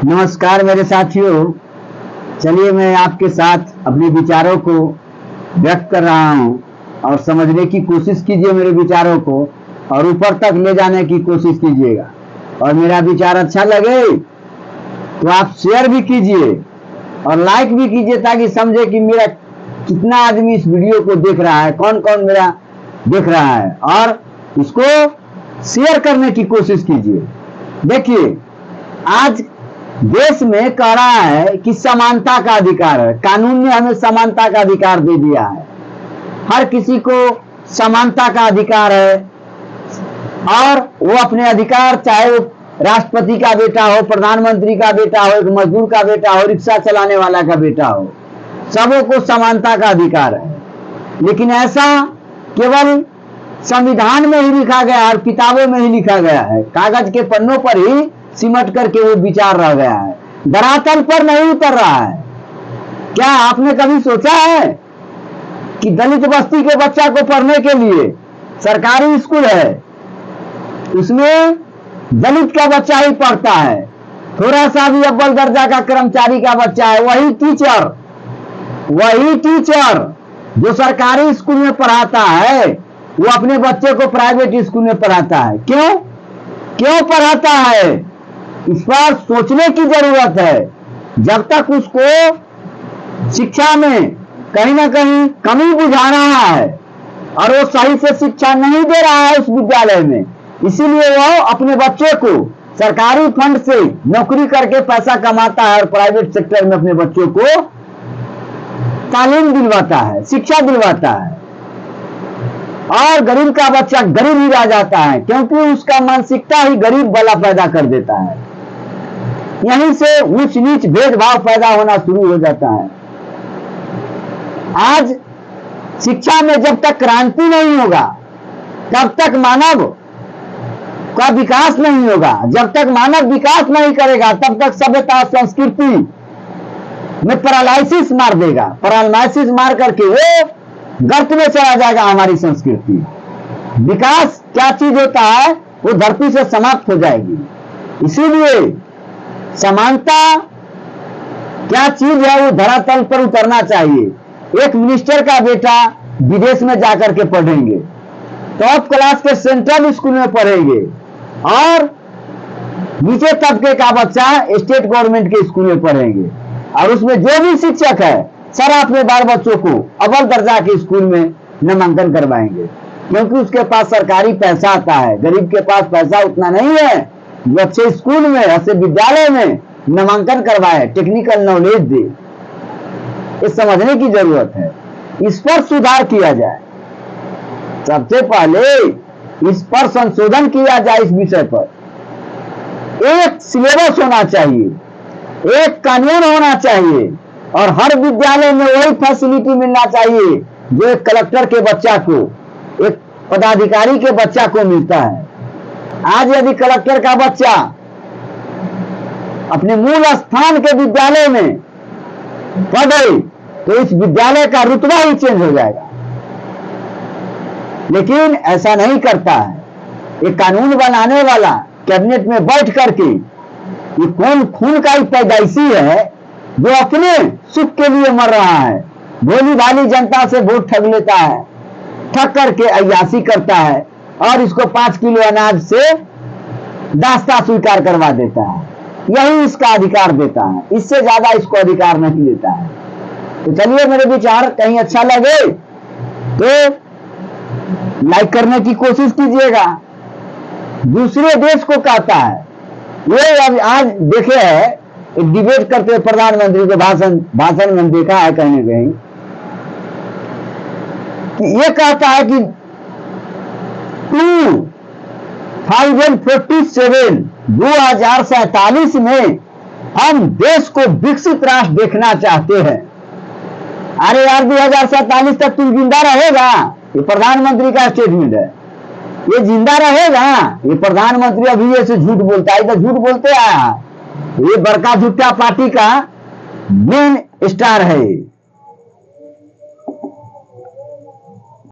नमस्कार मेरे साथियों। चलिए मैं आपके साथ अपने विचारों को व्यक्त कर रहा हूं और समझने की कोशिश कीजिए मेरे विचारों को और ऊपर तक ले जाने की कोशिश कीजिएगा। और मेरा विचार अच्छा लगे तो आप शेयर भी कीजिए और लाइक भी कीजिए ताकि समझे कि मेरा कितना आदमी इस वीडियो को देख रहा है, कौन कौन मेरा देख रहा है, और इसको शेयर करने की कोशिश कीजिए। देखिए, आज देश में कह रहा है कि समानता का अधिकार है। कानून ने हमें समानता का अधिकार दे दिया है। हर किसी को समानता का अधिकार है और वो अपने अधिकार, चाहे वो राष्ट्रपति का बेटा हो, प्रधानमंत्री का बेटा हो, एक मजदूर का बेटा हो, रिक्शा चलाने वाला का बेटा हो, सबों को समानता का अधिकार है। लेकिन ऐसा केवल संविधान में ही लिखा गया और किताबों में ही लिखा गया है, कागज के पन्नों पर ही सिमट करके वो विचार रह गया है, धरातल पर नहीं उतर रहा है। क्या आपने कभी सोचा है कि दलित बस्ती के बच्चा को पढ़ने के लिए सरकारी स्कूल है, उसमें दलित का बच्चा ही पढ़ता है, थोड़ा सा भी अव्वल दर्जा का कर्मचारी का बच्चा है, वही टीचर जो सरकारी स्कूल में पढ़ाता है वो अपने बच्चे को प्राइवेट स्कूल में पढ़ाता है। क्यों पढ़ाता है? इस पर सोचने की जरूरत है। जब तक उसको शिक्षा में कहीं ना कहीं कमी बुझा रहा है और वो सही से शिक्षा नहीं दे रहा है उस विद्यालय में, इसीलिए वो अपने बच्चे को सरकारी फंड से नौकरी करके पैसा कमाता है और प्राइवेट सेक्टर में अपने बच्चों को तालीम दिलवाता है, शिक्षा दिलवाता है, और गरीब का बच्चा गरीब ही रह जाता है क्योंकि उसका मानसिकता ही गरीब वाला पैदा कर देता है। यहीं से ऊंच नीच भेदभाव पैदा होना शुरू हो जाता है। आज शिक्षा में जब तक क्रांति नहीं होगा तब तक मानव का विकास नहीं होगा। जब तक मानव विकास नहीं करेगा तब तक सभ्यता संस्कृति में पैरालाइसिस मार देगा। पैरालाइसिस मार करके वो गर्त में चला जाएगा हमारी संस्कृति। विकास क्या चीज होता है वो धरती से समाप्त हो जाएगी। इसीलिए समानता क्या चीज है वो धरातल पर उतरना चाहिए। एक मिनिस्टर का बेटा विदेश में जाकर के पढ़ेंगे, टॉप क्लास के सेंट्रल स्कूल में पढ़ेंगे, और नीचे तबके का बच्चा स्टेट गवर्नमेंट के स्कूल में पढ़ेंगे, और उसमें जो भी शिक्षक है सारा अपने बाल बच्चों को अव्वल दर्जा के स्कूल में नामांकन करवाएंगे क्योंकि उसके पास सरकारी पैसा आता है। गरीब के पास पैसा उतना नहीं है जो अच्छे स्कूल में, अच्छे विद्यालय में नामांकन करवाए, टेक्निकल नॉलेज दे। ये समझने की जरूरत है। इस पर सुधार किया जाए। सबसे पहले इस पर संशोधन किया जाए। इस विषय पर एक सिलेबस होना चाहिए, एक कानून होना चाहिए, और हर विद्यालय में वही फैसिलिटी मिलना चाहिए जो एक कलेक्टर के बच्चा को, एक पदाधिकारी के बच्चा को मिलता है। आज यदि कलेक्टर का बच्चा अपने मूल स्थान के विद्यालय में पढ़े तो इस विद्यालय का रुतबा ही चेंज हो जाएगा। लेकिन ऐसा नहीं करता है। एक कानून बनाने वाला कैबिनेट में बैठ करके ये कौन खून का ही पैदाइशी है जो अपने सुख के लिए मर रहा है, भोली भाली जनता से वोट ठग लेता है, ठग करके अय्याशी करता है और इसको 5 किलो अनाज से दास्ता स्वीकार करवा देता है। यही इसका अधिकार देता है, इससे ज्यादा इसको अधिकार नहीं देता है। तो चलिए, मेरे विचार कहीं अच्छा लगे तो लाइक करने की कोशिश कीजिएगा। दूसरे देश को कहता है, ये अब आज देखे है एक डिबेट करते हुए प्रधानमंत्री के भाषण में देखा है कहीं ना कहीं कि ये कहता है कि 2047 में हम देश को विकसित राष्ट्र देखना चाहते हैं। अरे यार, 2047 तक तुम जिंदा रहेगा? ये प्रधानमंत्री का स्टेटमेंट है। ये जिंदा रहेगा? ये प्रधानमंत्री अभी ऐसे झूठ बोलता है, इधर झूठ बोलते आया। ये बड़का झूठा पार्टी का मेन स्टार है।